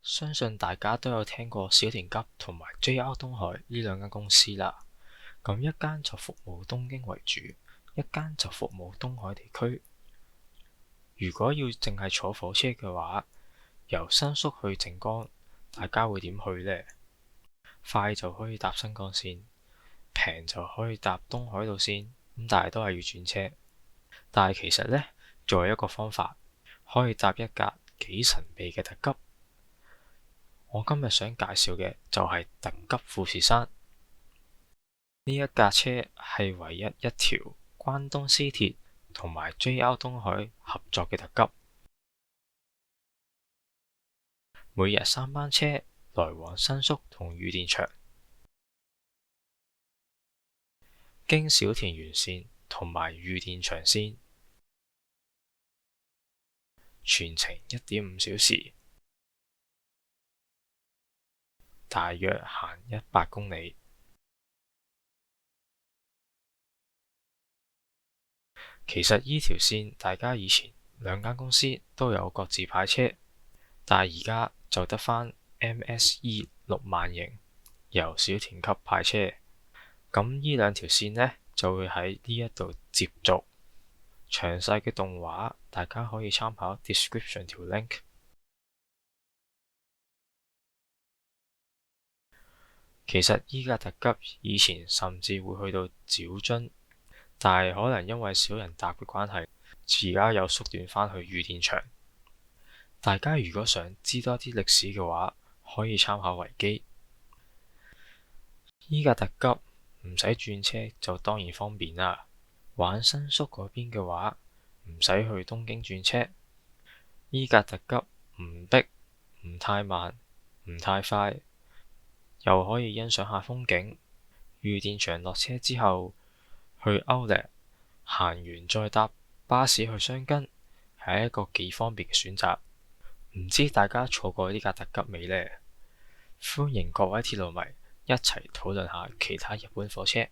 相信大家都有聽過小田急同埋 JR 東海呢兩間公司啦。咁一間就服務東京為主，一間就服務東海地區。如果要淨係坐火車嘅話，由新宿去靜岡，大家會點去呢？快就可以搭新幹線，平就可以搭東海道線，咁但係都係要轉車。但係其實呢，仲有一個方法可以搭一架幾神秘嘅特急。我今日想介紹嘅就係特急富士山。呢一架車係唯一一條關東私鐵同埋 JR 東海合作嘅特急，每日3班車來往新宿同羽田場，經小田原線同埋羽田場線，全程1.5小時，大約行100公里。其實呢條線大家以前兩間公司都有各自派車，但係而家就得返 MSE 6萬型由小田急派車。咁呢兩條線呢，就會喺呢一度接續。詳細嘅動畫大家可以參考 description 條 link。其實依架特急以前甚至會去到沼津，但係可能因為少人搭嘅關係，而家又縮短返去羽田場。大家如果想知多啲歷史嘅話，可以參考維基。依架特急唔使轉車就當然方便啦。玩新宿嗰邊嘅話，唔使去東京轉車。依架特急唔逼，唔太慢，唔太快，又可以欣賞下風景。羽田場落車之後，去歐力行完再搭巴士去箱根，係一個幾方便嘅選擇。唔知大家坐過呢架特急未呢？歡迎各位鐵路迷一齊討論下其他日本火車。